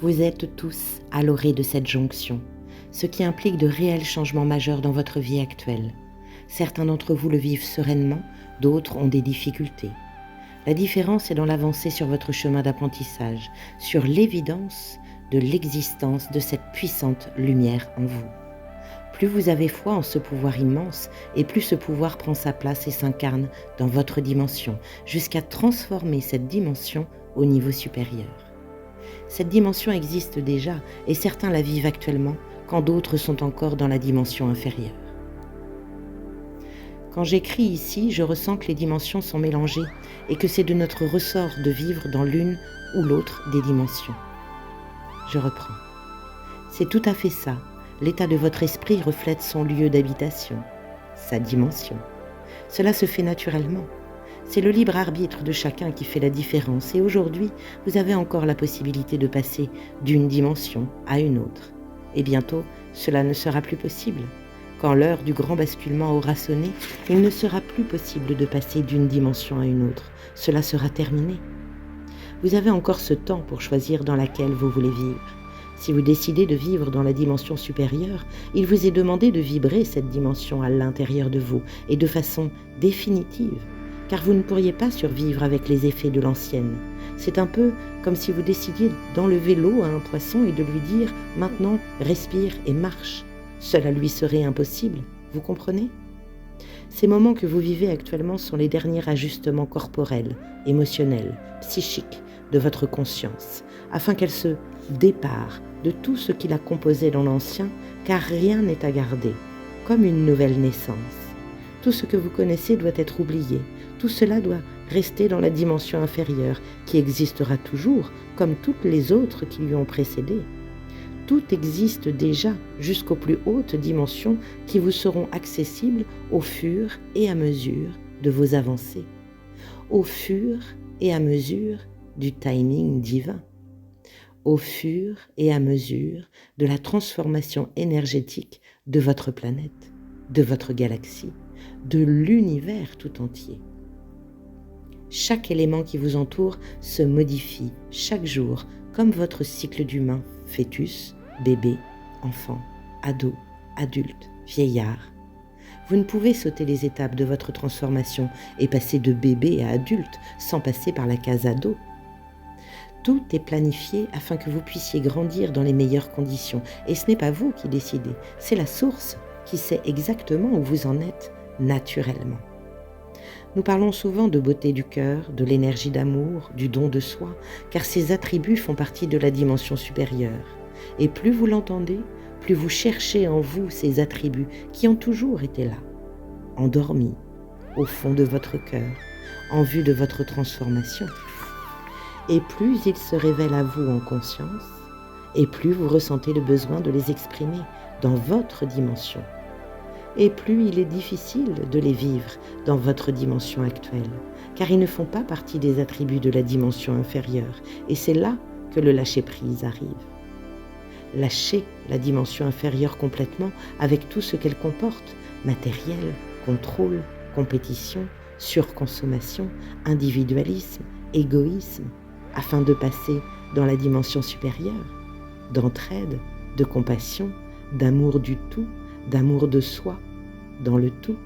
Vous êtes tous à l'orée de cette jonction, ce qui implique de réels changements majeurs dans votre vie actuelle. Certains d'entre vous le vivent sereinement, d'autres ont des difficultés. La différence est dans l'avancée sur votre chemin d'apprentissage, sur l'évidence de l'existence de cette puissante lumière en vous. Plus vous avez foi en ce pouvoir immense, et plus ce pouvoir prend sa place et s'incarne dans votre dimension, jusqu'à transformer cette dimension au niveau supérieur. Cette dimension existe déjà, et certains la vivent actuellement, quand d'autres sont encore dans la dimension inférieure. Quand j'écris ici, je ressens que les dimensions sont mélangées et que c'est de notre ressort de vivre dans l'une ou l'autre des dimensions. Je reprends. C'est tout à fait ça. L'état de votre esprit reflète son lieu d'habitation, sa dimension. Cela se fait naturellement. C'est le libre arbitre de chacun qui fait la différence et aujourd'hui, vous avez encore la possibilité de passer d'une dimension à une autre. Et bientôt, cela ne sera plus possible. Quand l'heure du grand basculement aura sonné, il ne sera plus possible de passer d'une dimension à une autre. Cela sera terminé. Vous avez encore ce temps pour choisir dans laquelle vous voulez vivre. Si vous décidez de vivre dans la dimension supérieure, il vous est demandé de vibrer cette dimension à l'intérieur de vous et de façon définitive, car vous ne pourriez pas survivre avec les effets de l'ancienne. C'est un peu comme si vous décidiez d'enlever l'eau à un poisson et de lui dire « maintenant, respire et marche ». Cela lui serait impossible, vous comprenez ? Ces moments que vous vivez actuellement sont les derniers ajustements corporels, émotionnels, psychiques de votre conscience, afin qu'elle se dépare de tout ce qui la composait dans l'ancien, car rien n'est à garder, comme une nouvelle naissance. Tout ce que vous connaissez doit être oublié, tout cela doit rester dans la dimension inférieure, qui existera toujours, comme toutes les autres qui lui ont précédé. Tout existe déjà jusqu'aux plus hautes dimensions qui vous seront accessibles au fur et à mesure de vos avancées, au fur et à mesure du timing divin, au fur et à mesure de la transformation énergétique de votre planète, de votre galaxie, de l'univers tout entier. Chaque élément qui vous entoure se modifie chaque jour comme votre cycle d'humain, fœtus, bébé, enfant, ado, adulte, vieillard. Vous ne pouvez sauter les étapes de votre transformation et passer de bébé à adulte sans passer par la case ado. Tout est planifié afin que vous puissiez grandir dans les meilleures conditions. Et ce n'est pas vous qui décidez, c'est la source qui sait exactement où vous en êtes naturellement. Nous parlons souvent de beauté du cœur, de l'énergie d'amour, du don de soi, car ces attributs font partie de la dimension supérieure. Et plus vous l'entendez, plus vous cherchez en vous ces attributs qui ont toujours été là, endormis, au fond de votre cœur, en vue de votre transformation. Et plus ils se révèlent à vous en conscience, et plus vous ressentez le besoin de les exprimer dans votre dimension. Et plus il est difficile de les vivre dans votre dimension actuelle, car ils ne font pas partie des attributs de la dimension inférieure, et c'est là que le lâcher-prise arrive. Lâcher la dimension inférieure complètement avec tout ce qu'elle comporte, matériel, contrôle, compétition, surconsommation, individualisme, égoïsme, afin de passer dans la dimension supérieure, d'entraide, de compassion, d'amour du tout, d'amour de soi, dans le tout.